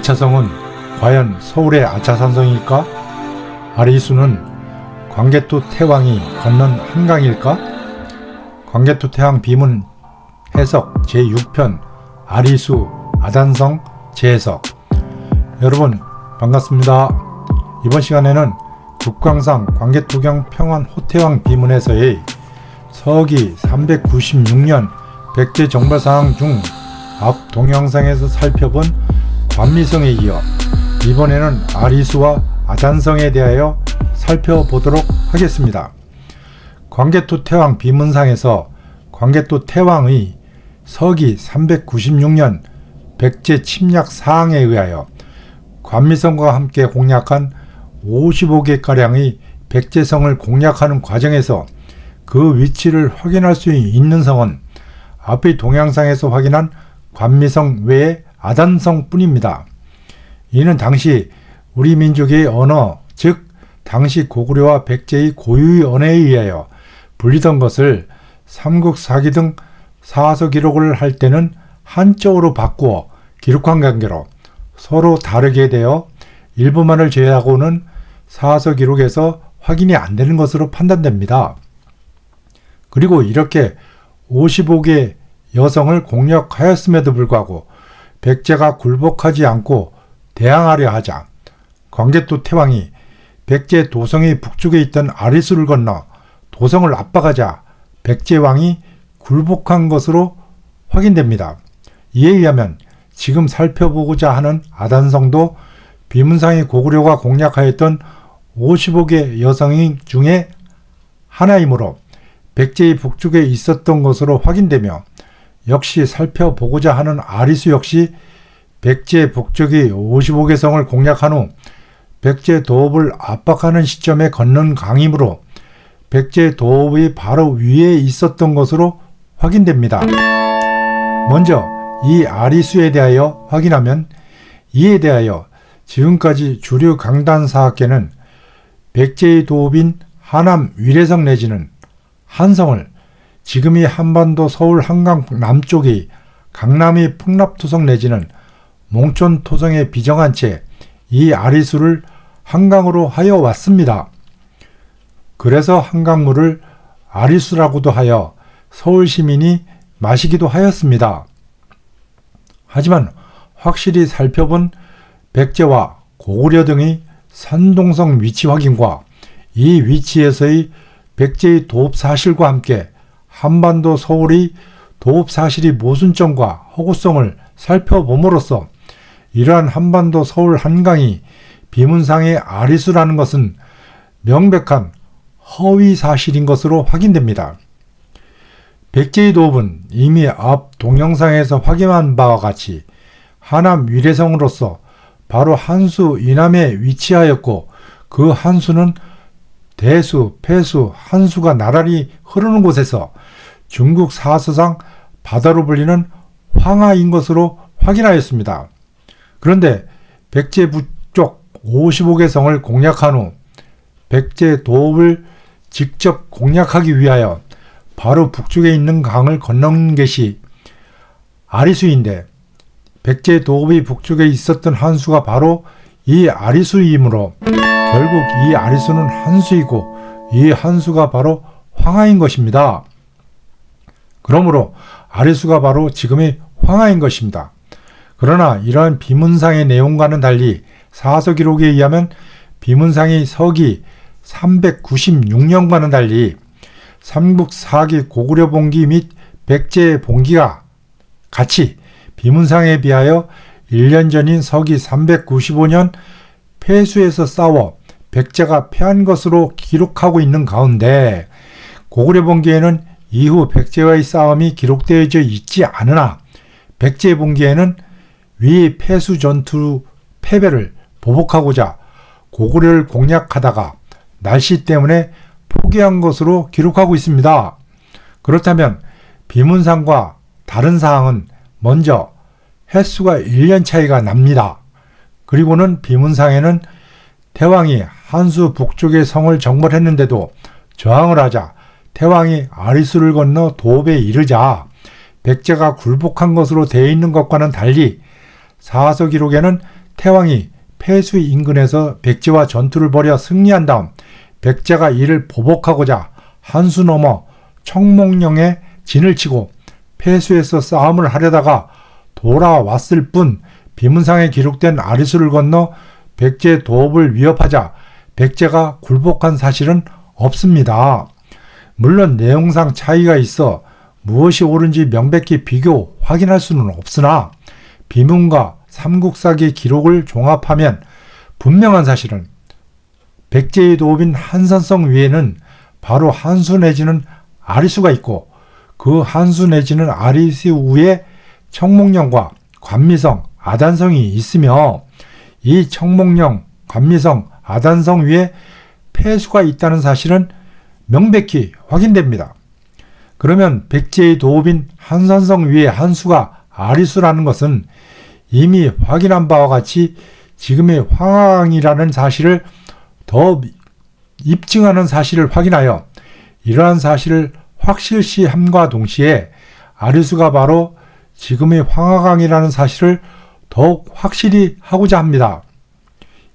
아차성은 과연 서울의 아차산성일까? 아리수는 광개토 태왕이 건넌 한강일까? 광개토 태왕 비문 해석 제6편 아리수 아단성 재해석. 여러분 반갑습니다. 이번 시간에는 북광산 광개토경 평안 호태왕 비문에서의 서기 396년 백제 정벌사항 중 앞 동영상에서 살펴본 관미성에 이어 이번에는 아리수와 아단성에 대하여 살펴보도록 하겠습니다. 광개토 태왕 비문상에서 광개토 태왕의 서기 396년 백제 침략 사항에 의하여 관미성과 함께 공략한 55개가량의 백제성을 공략하는 과정에서 그 위치를 확인할 수 있는 성은 앞의 동영상에서 확인한 관미성 외에 아단성 뿐입니다. 이는 당시 우리 민족의 언어, 즉 당시 고구려와 백제의 고유의 언어에 의하여 불리던 것을 삼국사기 등 사서 기록을 할 때는 한자어로 바꾸어 기록한 관계로 서로 다르게 되어 일부만을 제외하고는 사서 기록에서 확인이 안 되는 것으로 판단됩니다. 그리고 이렇게 55개 여성을 공략하였음에도 불구하고 백제가 굴복하지 않고 대항하려 하자 광개토 태왕이 백제 도성의 북쪽에 있던 아리수를 건너 도성을 압박하자 백제왕이 굴복한 것으로 확인됩니다. 이에 의하면 지금 살펴보고자 하는 아단성도 비문상의 고구려가 공략하였던 55개 여성 중에 하나이므로 백제의 북쪽에 있었던 것으로 확인되며 역시 살펴보고자 하는 아리수 역시 백제 북쪽의 55개 성을 공략한 후 백제 도읍을 압박하는 시점에 건넌 강이므로 백제 도읍의 바로 위에 있었던 것으로 확인됩니다. 먼저 이 아리수에 대하여 확인하면 이에 대하여 지금까지 주류 강단사학계는 백제의 도읍인 하남 위례성 내지는 한성을 지금이 한반도 서울 한강 남쪽의 강남의 풍납토성 내지는 몽촌토성에 비정한 채 이 아리수를 한강으로 하여 왔습니다. 그래서 한강물을 아리수라고도 하여 서울 시민이 마시기도 하였습니다. 하지만 확실히 살펴본 백제와 고구려 등의 산동성 위치 확인과 이 위치에서의 백제의 도읍 사실과 함께 한반도 서울의 도읍 사실의 모순점과 허구성을 살펴봄으로써 이러한 한반도 서울 한강이 비문상의 아리수라는 것은 명백한 허위 사실인 것으로 확인됩니다. 백제의 도읍은 이미 앞 동영상에서 확인한 바와 같이 하남 위례성으로서 바로 한수 이남에 위치하였고 그 한수는 대수, 폐수, 한수가 나란히 흐르는 곳에서 중국 사서상 바다로 불리는 황하인 것으로 확인하였습니다. 그런데 백제 북쪽 55개 성을 공략한 후 백제 도읍을 직접 공략하기 위하여 바로 북쪽에 있는 강을 건넌 것이 아리수인데 백제 도읍의 북쪽에 있었던 한수가 바로 이 아리수이므로 결국 이 아리수는 한수이고 이 한수가 바로 황하인 것입니다. 그러므로 아리수가 바로 지금의 황하인 것입니다. 그러나 이러한 비문상의 내용과는 달리 사서 기록에 의하면 비문상의 서기 396년과는 달리 삼국사기 고구려 봉기 및 백제 봉기가 같이 비문상에 비하여 1년 전인 서기 395년 폐수에서 싸워 백제가 패한 것으로 기록하고 있는 가운데 고구려 봉기에는 이후 백제와의 싸움이 기록되어져 있지 않으나 백제 봉기에는 위 폐수 전투 패배를 보복하고자 고구려를 공략하다가 날씨 때문에 포기한 것으로 기록하고 있습니다. 그렇다면 비문상과 다른 사항은 먼저 횟수가 1년 차이가 납니다. 그리고는 비문상에는 태왕이 한수 북쪽의 성을 정벌했는데도 저항을 하자 태왕이 아리수를 건너 도읍에 이르자 백제가 굴복한 것으로 되어 있는 것과는 달리 사서 기록에는 태왕이 폐수 인근에서 백제와 전투를 벌여 승리한 다음 백제가 이를 보복하고자 한수 넘어 청몽령에 진을 치고 폐수에서 싸움을 하려다가 돌아왔을 뿐 비문상에 기록된 아리수를 건너 백제의 도읍을 위협하자 백제가 굴복한 사실은 없습니다. 물론 내용상 차이가 있어 무엇이 옳은지 명백히 비교 확인할 수는 없으나 비문과 삼국사기 기록을 종합하면 분명한 사실은 백제의 도읍인 한산성 위에는 바로 한수 내지는 아리수가 있고 그 한수 내지는 아리수 위에 청몽령과 관미성, 아단성이 있으며 이 청몽령, 관미성, 아단성 위에 폐수가 있다는 사실은 명백히 확인됩니다. 그러면 백제의 도읍인 한산성 위에 한수가 아리수라는 것은 이미 확인한 바와 같이 지금의 황하강이라는 사실을 더 입증하는 사실을 확인하여 이러한 사실을 확실시함과 동시에 아리수가 바로 지금의 황하강이라는 사실을 더욱 확실히 하고자 합니다.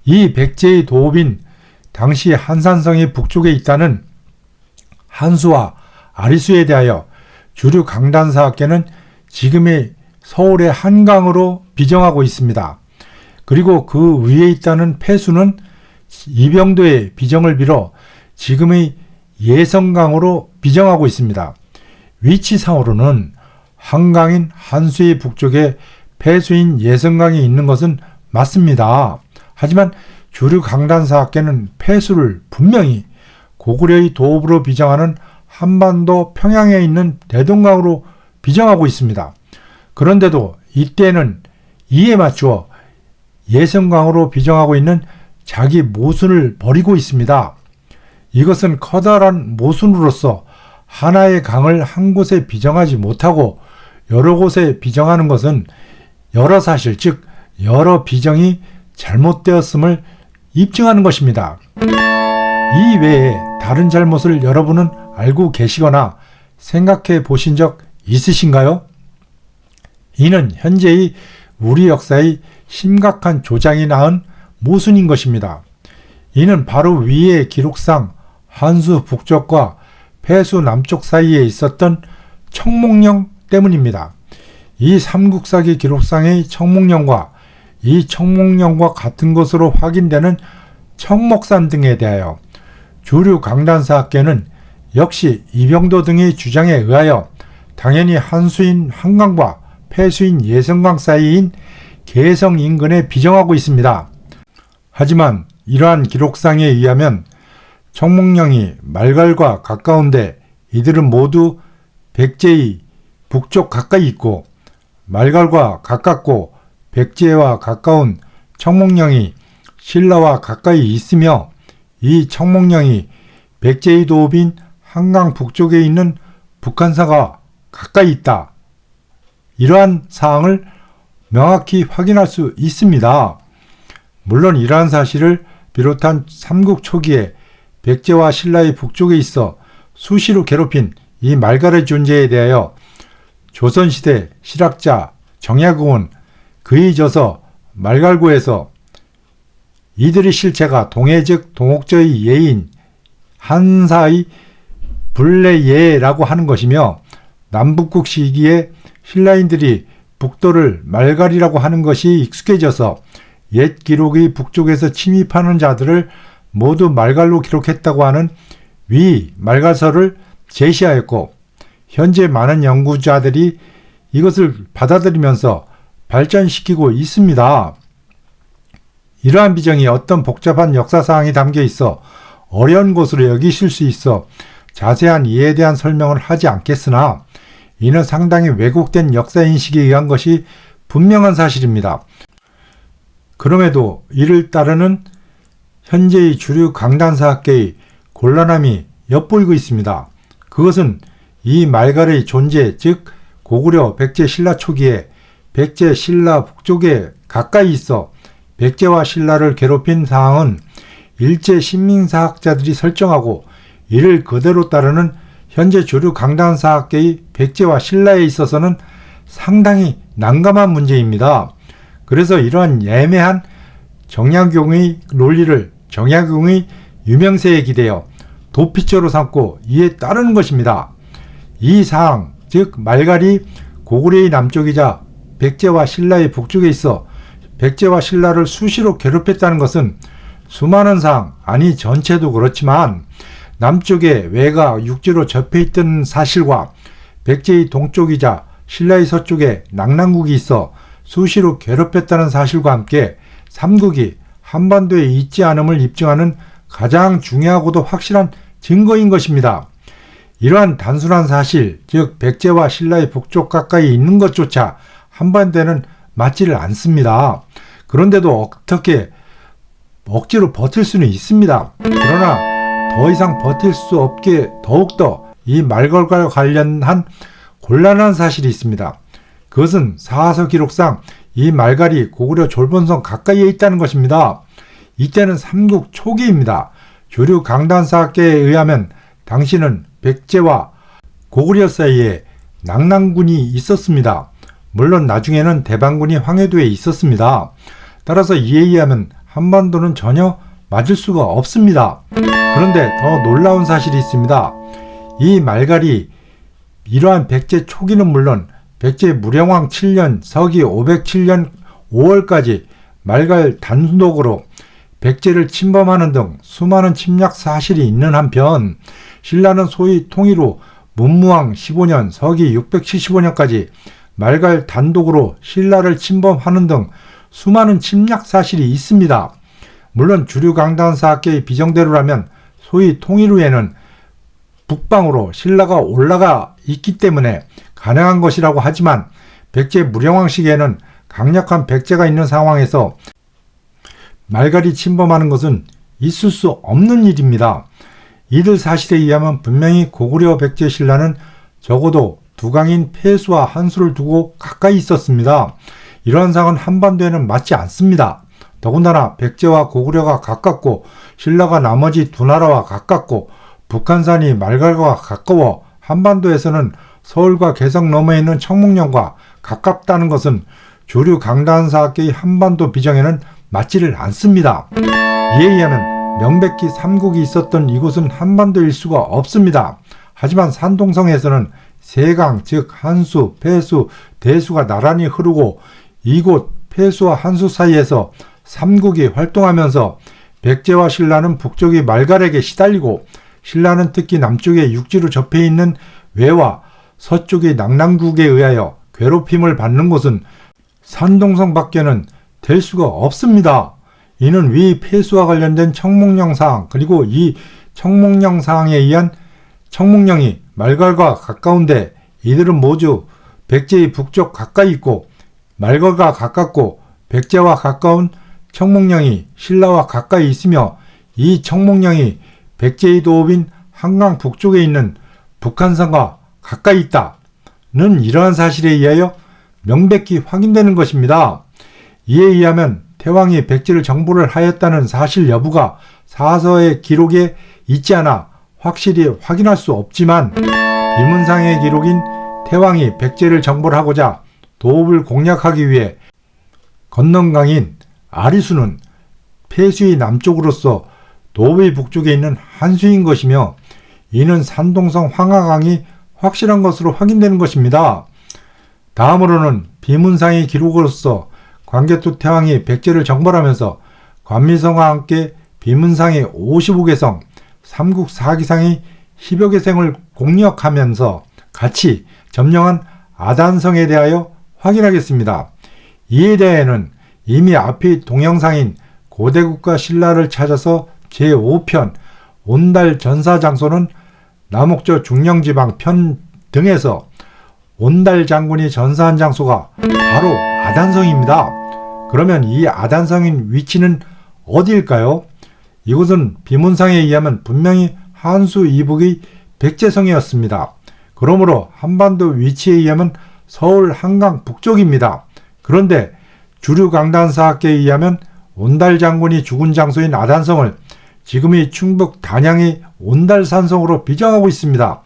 이 백제의 도읍인 당시 한산성의 북쪽에 있다는 한수와 아리수에 대하여 주류 강단사학계는 지금의 서울의 한강으로 비정하고 있습니다. 그리고 그 위에 있다는 폐수는 이병도의 비정을 빌어 지금의 예성강으로 비정하고 있습니다. 위치상으로는 한강인 한수의 북쪽에 폐수인 예성강이 있는 것은 맞습니다. 하지만 주류 강단사학계는 폐수를 분명히 고구려의 도읍으로 비정하는 한반도 평양에 있는 대동강으로 비정하고 있습니다. 그런데도 이때는 이에 맞추어 예성강으로 비정하고 있는 자기 모순을 벌이고 있습니다. 이것은 커다란 모순으로서 하나의 강을 한 곳에 비정하지 못하고 여러 곳에 비정하는 것은 여러 사실, 즉 여러 비정이 잘못되었음을 입증하는 것입니다. 이 외에 다른 잘못을 여러분은 알고 계시거나 생각해 보신 적 있으신가요? 이는 현재의 우리 역사의 심각한 조장이 낳은 모순인 것입니다. 이는 바로 위의 기록상 한수 북쪽과 폐수 남쪽 사이에 있었던 청몽령 때문입니다. 이 삼국사기 기록상의 청몽령과 이 청몽령과 같은 것으로 확인되는 청목산 등에 대하여 주류 강단사학계는 역시 이병도 등의 주장에 의하여 당연히 한수인 한강과 폐수인 예성강 사이인 개성 인근에 비정하고 있습니다. 하지만 이러한 기록상에 의하면 청몽령이 말갈과 가까운데 이들은 모두 백제의 북쪽 가까이 있고 말갈과 가깝고 백제와 가까운 청몽령이 신라와 가까이 있으며 이 청몽령이 백제의 도읍인 한강 북쪽에 있는 북한사가 가까이 있다. 이러한 사항을 명확히 확인할 수 있습니다. 물론 이러한 사실을 비롯한 삼국 초기에 백제와 신라의 북쪽에 있어 수시로 괴롭힌 이 말갈의 존재에 대하여 조선시대 실학자 정약용은 그의 저서 말갈고에서 이들의 실체가 동해 즉 동옥저의 예인 한사의 불례예라고 하는 것이며 남북국 시기에 신라인들이 북도를 말갈이라고 하는 것이 익숙해져서 옛 기록의 북쪽에서 침입하는 자들을 모두 말갈로 기록했다고 하는 위 말갈서를 제시하였고 현재 많은 연구자들이 이것을 받아들이면서 발전시키고 있습니다. 이러한 비정이 어떤 복잡한 역사사항이 담겨 있어 어려운 것으로 여기실 수 있어 자세한 이에 대한 설명을 하지 않겠으나 이는 상당히 왜곡된 역사인식에 의한 것이 분명한 사실입니다. 그럼에도 이를 따르는 현재의 주류 강단사학계의 곤란함이 엿보이고 있습니다. 그것은 이 말갈의 존재, 즉 고구려 백제 신라 초기에 백제 신라 북쪽에 가까이 있어 백제와 신라를 괴롭힌 사항은 일제 신민사학자들이 설정하고 이를 그대로 따르는 현재 주류 강단사학계의 백제와 신라에 있어서는 상당히 난감한 문제입니다. 그래서 이러한 애매한 정약용의 논리를 정약용의 유명세에 기대어 도피처로 삼고 이에 따르는 것입니다. 이 사항, 즉 말갈이 고구려의 남쪽이자 백제와 신라의 북쪽에 있어 백제와 신라를 수시로 괴롭혔다는 것은 수많은 상, 아니 전체도 그렇지만 남쪽에 외가 육지로 접해있던 사실과 백제의 동쪽이자 신라의 서쪽에 낙랑국이 있어 수시로 괴롭혔다는 사실과 함께 삼국이 한반도에 있지 않음을 입증하는 가장 중요하고도 확실한 증거인 것입니다. 이러한 단순한 사실, 즉 백제와 신라의 북쪽 가까이 있는 것조차 한반도에는 맞지를 않습니다. 그런데도 어떻게 억지로 버틸 수는 있습니다. 그러나 더 이상 버틸 수 없게 더욱더 이 말걸과 관련한 곤란한 사실이 있습니다. 그것은 사서 기록상 이 말갈이 고구려 졸본성 가까이에 있다는 것입니다. 이때는 삼국 초기입니다. 주류 강단사학계에 의하면 당시는 백제와 고구려 사이에 낙랑군이 있었습니다. 물론 나중에는 대방군이 황해도에 있었습니다. 따라서 이에 의하면 한반도는 전혀 맞을 수가 없습니다. 그런데 더 놀라운 사실이 있습니다. 이 말갈이 이러한 백제 초기는 물론 백제 무령왕 7년 서기 507년 5월까지 말갈 단독으로 백제를 침범하는 등 수많은 침략 사실이 있는 한편 신라는 소위 통일후 문무왕 15년 서기 675년까지 말갈 단독으로 신라를 침범하는 등 수많은 침략 사실이 있습니다. 물론 주류 강단사학계의 비정대로라면 소위 통일 후에는 북방으로 신라가 올라가 있기 때문에 가능한 것이라고 하지만 백제 무령왕 시기에는 강력한 백제가 있는 상황에서 말갈이 침범하는 것은 있을 수 없는 일입니다. 이들 사실에 의하면 분명히 고구려 백제 신라는 적어도 두 강인 폐수와 한수를 두고 가까이 있었습니다. 이러한 상은 한반도에는 맞지 않습니다. 더군다나 백제와 고구려가 가깝고 신라가 나머지 두 나라와 가깝고 북한산이 말갈과 가까워 한반도에서는 서울과 개성 너머에 있는 청목령과 가깝다는 것은 주류 강단사학계의 한반도 비정에는 맞지를 않습니다. 이에 의하면 명백히 삼국이 있었던 이곳은 한반도일 수가 없습니다. 하지만 산동성에서는 세강 즉 한수, 폐수, 대수가 나란히 흐르고 이곳 폐수와 한수 사이에서 삼국이 활동하면서 백제와 신라는 북쪽의 말갈에게 시달리고 신라는 특히 남쪽에 육지로 접해 있는 외와 서쪽의 낙랑국에 의하여 괴롭힘을 받는 곳은 산동성 밖에는 될 수가 없습니다. 이는 위 폐수와 관련된 청목령 사항 그리고 이 청목령 사항에 의한 청목령이 말갈과 가까운데 이들은 모두 백제의 북쪽 가까이 있고 말갈과 가깝고 백제와 가까운 청목령이 신라와 가까이 있으며 이 청목령이 백제의 도읍인 한강 북쪽에 있는 북한산과 가까이 있다는 이러한 사실에 의하여 명백히 확인되는 것입니다. 이에 의하면 태왕이 백제를 정보를 하였다는 사실 여부가 사서의 기록에 있지 않아 확실히 확인할 수 없지만 비문상의 기록인 태왕이 백제를 정보를 하고자 도읍을 공략하기 위해 건넌강인 아리수는 폐수의 남쪽으로서 도읍의 북쪽에 있는 한수인 것이며 이는 산동성 황하강이 확실한 것으로 확인되는 것입니다. 다음으로는 비문상의 기록으로서 광개토 태왕이 백제를 정벌하면서 관미성과 함께 비문상의 55개성, 삼국 4기상의 10여 개성을 공략하면서 같이 점령한 아단성에 대하여 확인하겠습니다. 이에 대해는 이미 앞의 동영상인 고대국과 신라를 찾아서 제5편 온달 전사장소는 남옥저 중령지방 편 등에서 온달 장군이 전사한 장소가 바로 아단성입니다. 그러면 이 아단성인 위치는 어디일까요? 이곳은 비문상에 의하면 분명히 한수 이북의 백제성이었습니다. 그러므로 한반도 위치에 의하면 서울 한강 북쪽입니다. 그런데 주류 강단사학계에 의하면 온달 장군이 죽은 장소인 아단성을 지금의 충북 단양의 온달산성으로 비정하고 있습니다.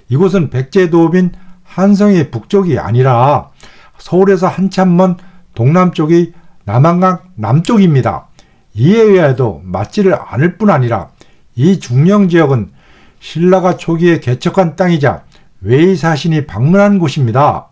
이곳은 백제 도읍인 한성의 북쪽이 아니라 서울에서 한참 먼 동남쪽의 남한강 남쪽입니다. 이에 의하여도 맞지를 않을 뿐 아니라 이 중령지역은 신라가 초기에 개척한 땅이자 외의사신이 방문한 곳입니다.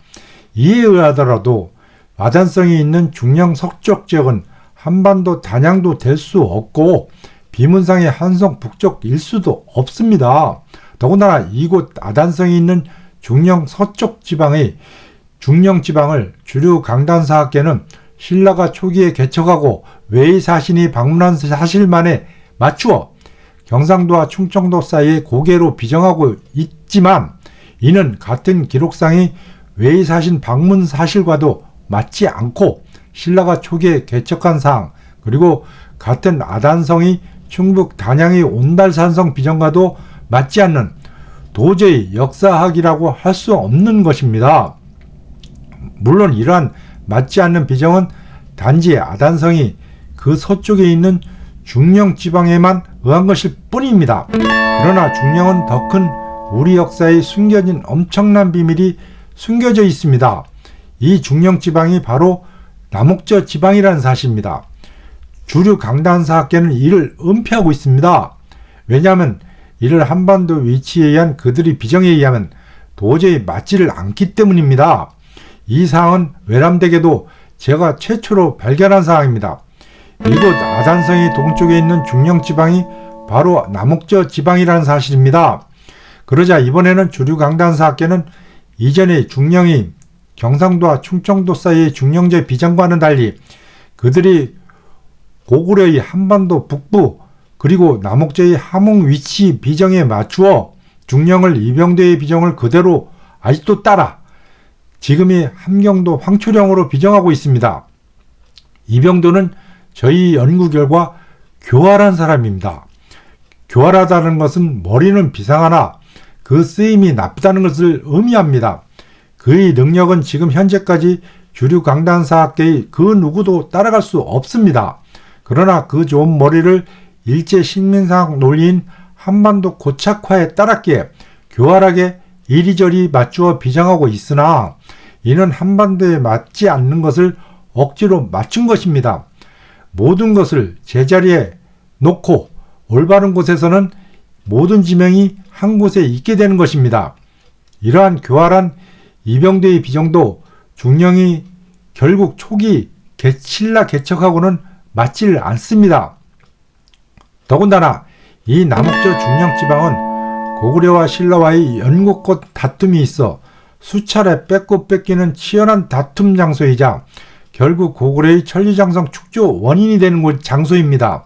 이에 의하더라도 아단성이 있는 중령 서쪽 지역은 한반도 단양도 될 수 없고 비문상의 한성 북쪽일 수도 없습니다. 더군다나 이곳 아단성이 있는 중령 서쪽 지방의 중령지방을 주류 강단사학계는 신라가 초기에 개척하고 외의사신이 방문한 사실만에 맞추어 경상도와 충청도 사이의 고개로 비정하고 있지만 이는 같은 기록상의 외의사신 방문 사실과도 맞지 않고 신라가 초기에 개척한 사항 그리고 같은 아단성이 충북 단양의 온달산성 비정과도 맞지 않는 도저히 역사학이라고 할 수 없는 것입니다. 물론 이러한 맞지 않는 비정은 단지 아단성이 그 서쪽에 있는 중령 지방에만 의한 것일 뿐입니다. 그러나 중령은 더 큰 우리 역사에 숨겨진 엄청난 비밀이 숨겨져 있습니다. 이 중령 지방이 바로 남옥저 지방이라는 사실입니다. 주류 강단사학계는 이를 은폐하고 있습니다. 왜냐하면 이를 한반도 위치에 의한 그들의 비정에 의하면 도저히 맞지를 않기 때문입니다. 이 사항은 외람되게도 제가 최초로 발견한 사항입니다. 이곳 아단성의 동쪽에 있는 중령지방이 바로 남옥저 지방이라는 사실입니다. 그러자 이번에는 주류 강단사학계는 이전의 중령이 경상도와 충청도 사이의 중령제 비정과는 달리 그들이 고구려의 한반도 북부 그리고 남옥저의 함흥 위치 비정에 맞추어 중령을 이병대의 비정을 그대로 아직도 따라 지금의 함경도 황초령으로 비정하고 있습니다. 이병도는 저희 연구 결과 교활한 사람입니다. 교활하다는 것은 머리는 비상하나 그 쓰임이 나쁘다는 것을 의미합니다. 그의 능력은 지금 현재까지 주류 강단사학계의 그 누구도 따라갈 수 없습니다. 그러나 그 좋은 머리를 일제 식민사학 논리인 한반도 고착화에 따랐기에 교활하게 이리저리 맞추어 비정하고 있으나 이는 한반도에 맞지 않는 것을 억지로 맞춘 것입니다. 모든 것을 제자리에 놓고 올바른 곳에서는 모든 지명이 한 곳에 있게 되는 것입니다. 이러한 교활한 이병대의 비정도 중령이 결국 초기 신라 개척하고는 맞지를 않습니다. 더군다나 이 남옥저 중령지방은 고구려와 신라와의 연곡껏 다툼이 있어 수차례 뺏고 뺏기는 치열한 다툼 장소이자 결국 고구려의 천리장성 축조 원인이 되는 장소입니다.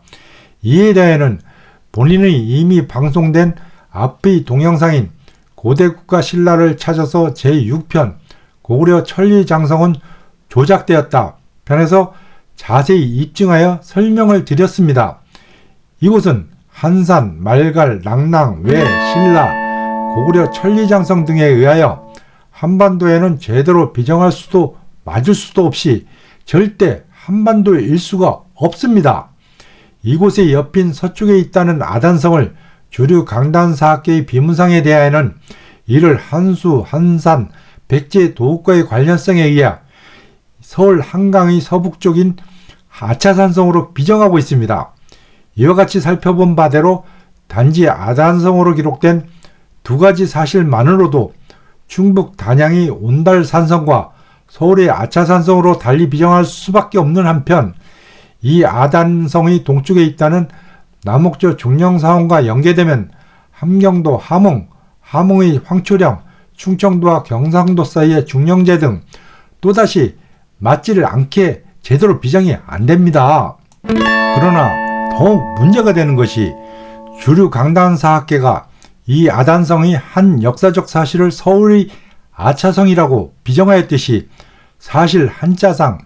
이에 대해는 본인의 이미 방송된 앞의 동영상인 고대국가 신라를 찾아서 제6편 고구려 천리장성은 조작되었다 편에서 자세히 입증하여 설명을 드렸습니다. 이곳은 한산, 말갈, 랑랑, 외, 신라, 고구려 천리장성 등에 의하여 한반도에는 제대로 비정할 수도 맞을 수도 없이 절대 한반도일 수가 없습니다. 이곳의 옆인 서쪽에 있다는 아단성을 주류 강단사학계의 비문상에 대하여는 이를 한수, 한산, 백제 도읍과의 관련성에 의해 서울 한강의 서북쪽인 아차산성으로 비정하고 있습니다. 이와 같이 살펴본 바대로 단지 아단성으로 기록된 두 가지 사실만으로도 충북 단양의 온달산성과 서울의 아차산성으로 달리 비정할 수밖에 없는 한편 이 아단성의 동쪽에 있다는 남옥저 중령사원과 연계되면 함경도 함흥, 함흥의 황초령, 충청도와 경상도 사이의 중령제 등 또다시 맞지를 않게 제대로 비정이 안됩니다. 그러나 더욱 문제가 되는 것이 주류 강단사학계가 이 아단성의 한 역사적 사실을 서울의 아차성이라고 비정하였듯이 사실 한자상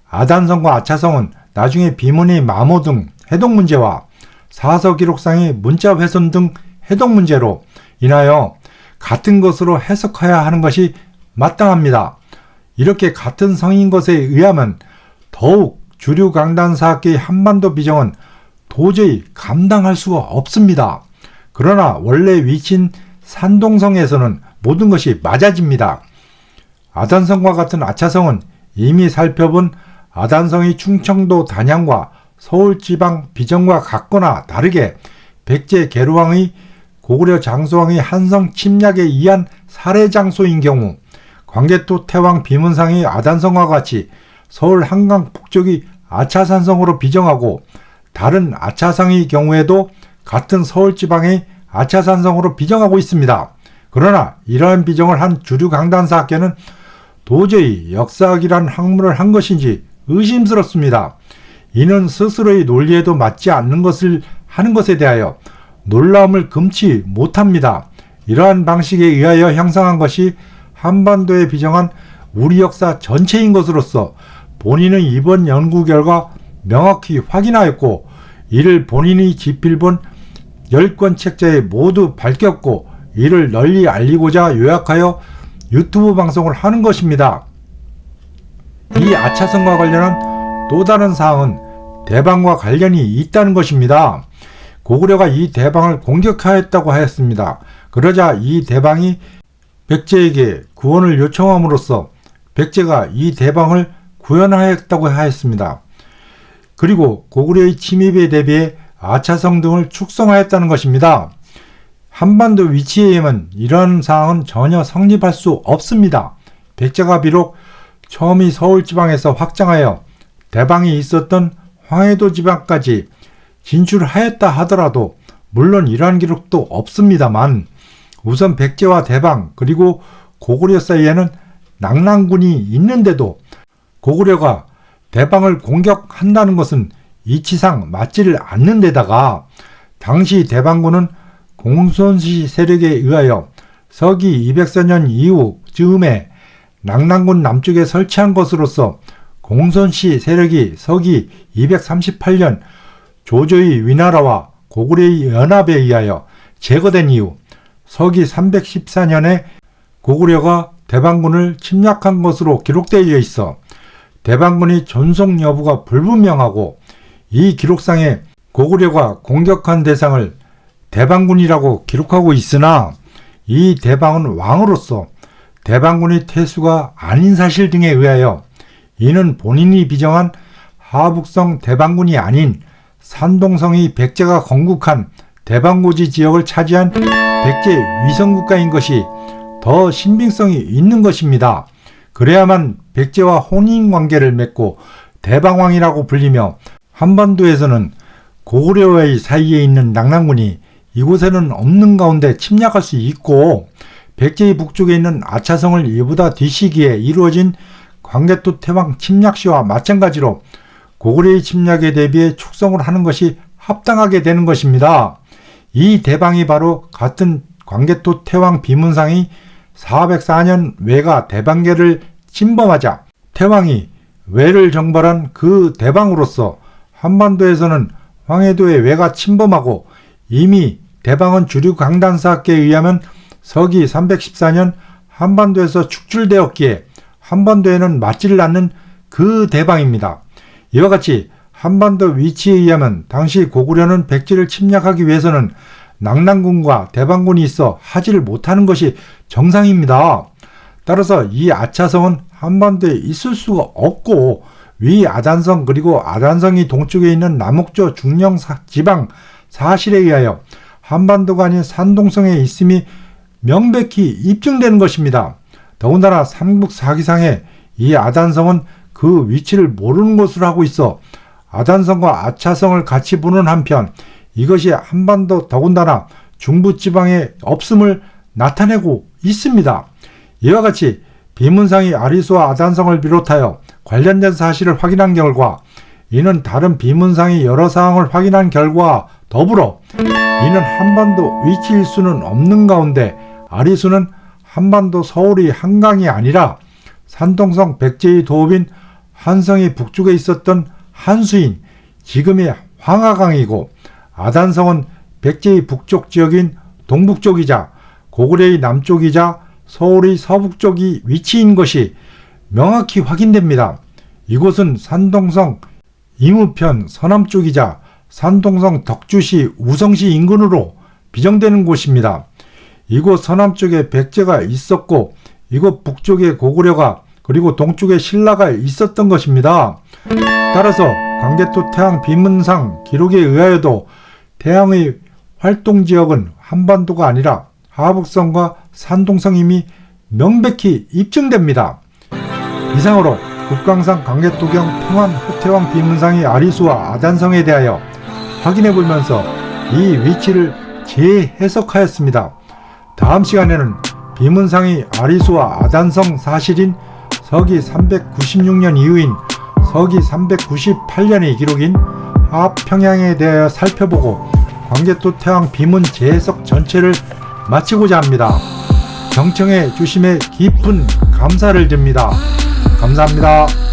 아단성과 아차성은 나중에 비문의 마모 등 해독 문제와 사서기록상의 문자 훼손 등 해독 문제로 인하여 같은 것으로 해석해야 하는 것이 마땅합니다. 이렇게 같은 성인 것에 의하면 더욱 주류 강단사학계의 한반도 비정은 도저히 감당할 수가 없습니다. 그러나 원래 위치인 산동성에서는 모든 것이 맞아집니다. 아단성과 같은 아차성은 이미 살펴본 아단성이 충청도 단양과 서울지방 비정과 같거나 다르게 백제 계류왕의 고구려 장수왕의 한성 침략에 의한 살해 장소인 경우 광개토 태왕 비문상의 아단성과 같이 서울 한강 북쪽이 아차산성으로 비정하고 다른 아차성의 경우에도 같은 서울지방의 아차산성으로 비정하고 있습니다. 그러나 이러한 비정을 한 주류 강단사학계는 도저히 역사학이란 학문을 한 것인지 의심스럽습니다. 이는 스스로의 논리에도 맞지 않는 것을 하는 것에 대하여 놀라움을 금치 못합니다. 이러한 방식에 의하여 형성한 것이 한반도에 비정한 우리 역사 전체인 것으로서 본인은 이번 연구 결과 명확히 확인하였고 이를 본인이 집필본 10권 책자에 모두 밝혔고 이를 널리 알리고자 요약하여 유튜브 방송을 하는 것입니다. 이 아차성과 관련한 또 다른 사항은 대방과 관련이 있다는 것입니다. 고구려가 이 대방을 공격하였다고 하였습니다. 그러자 이 대방이 백제에게 구원을 요청함으로써 백제가 이 대방을 구현하였다고 하였습니다. 그리고 고구려의 침입에 대비해 아차성 등을 축성하였다는 것입니다. 한반도 위치에 의하면 이러한 사항은 전혀 성립할 수 없습니다. 백제가 비록 처음이 서울지방에서 확장하여 대방이 있었던 황해도 지방까지 진출하였다 하더라도 물론 이러한 기록도 없습니다만 우선 백제와 대방 그리고 고구려 사이에는 낙랑군이 있는데도 고구려가 대방을 공격한다는 것은 이치상 맞지를 않는 데다가 당시 대방군은 공손시 세력에 의하여 서기 204년 이후 즈음에 낙랑군 남쪽에 설치한 것으로서 공손시 세력이 서기 238년 조조의 위나라와 고구려의 연합에 의하여 제거된 이후 서기 314년에 고구려가 대방군을 침략한 것으로 기록되어 있어 대방군이 존속 여부가 불분명하고 이 기록상에 고구려가 공격한 대상을 대방군이라고 기록하고 있으나 이 대방은 왕으로서 대방군의 태수가 아닌 사실 등에 의하여 이는 본인이 비정한 하북성 대방군이 아닌 산동성이 백제가 건국한 대방고지 지역을 차지한 백제 위성국가인 것이 더 신빙성이 있는 것입니다. 그래야만 백제와 혼인관계를 맺고 대방왕이라고 불리며 한반도에서는 고구려와의 사이에 있는 낙랑군이 이곳에는 없는 가운데 침략할 수 있고 백제의 북쪽에 있는 아차성을 이보다 뒤시기에 이루어진 광개토 태왕 침략 시와 마찬가지로 고구려의 침략에 대비해 축성을 하는 것이 합당하게 되는 것입니다. 이 대방이 바로 같은 광개토 태왕 비문상이 404년 외가 대방계를 침범하자 태왕이 외를 정벌한 그 대방으로서 한반도에서는 황해도의 외가 침범하고 이미 대방은 주류 강단사학계에 의하면 서기 314년 한반도에서 축출되었기에 한반도에는 맞지를 않는 그 대방입니다. 이와 같이 한반도 위치에 의하면 당시 고구려는 백제를 침략하기 위해서는 낙랑군과 대방군이 있어 하지를 못하는 것이 정상입니다. 따라서 이 아차성은 한반도에 있을 수가 없고 위 아단성 그리고 아단성이 동쪽에 있는 남옥조 중령 지방 사실에 의하여 한반도가 아닌 산동성에 있음이 명백히 입증되는 것입니다. 더군다나 삼국사기상에 이 아단성은 그 위치를 모르는 것으로 하고 있어 아단성과 아차성을 같이 보는 한편 이것이 한반도 더군다나 중부지방에 없음을 나타내고 있습니다. 이와 같이 비문상이 아리수와 아단성을 비롯하여 관련된 사실을 확인한 결과 이는 다른 비문상이 여러 사항을 확인한 결과와 더불어 이는 한반도 위치일 수는 없는 가운데 아리수는 한반도 서울이 한강이 아니라 산동성 백제의 도읍인 한성이 북쪽에 있었던 한수인 지금의 황하강이고 아단성은 백제의 북쪽 지역인 동북쪽이자 고구려의 남쪽이자 서울의 서북쪽이 위치인 것이 명확히 확인됩니다. 이곳은 산동성 이무편 서남쪽이자 산동성 덕주시 우성시 인근으로 비정되는 곳입니다. 이곳 서남쪽에 백제가 있었고 이곳 북쪽에 고구려가 그리고 동쪽에 신라가 있었던 것입니다. 따라서 광개토 태양 비문상 기록에 의하여도 태양의 활동지역은 한반도가 아니라 하북성과 산동성임이 명백히 입증됩니다. 이상으로 국강산 광개토경 평안 호태왕 비문상의 아리수와 아단성에 대하여 확인해보면서 이 위치를 재해석하였습니다. 다음 시간에는 비문상의 아리수와 아단성 사실인 서기 396년 이후인 서기 398년의 기록인 하평양에 대하여 살펴보고 광개토 태왕 비문 재해석 전체를 마치고자 합니다. 경청해 주심에 깊은 감사를 드립니다. 감사합니다.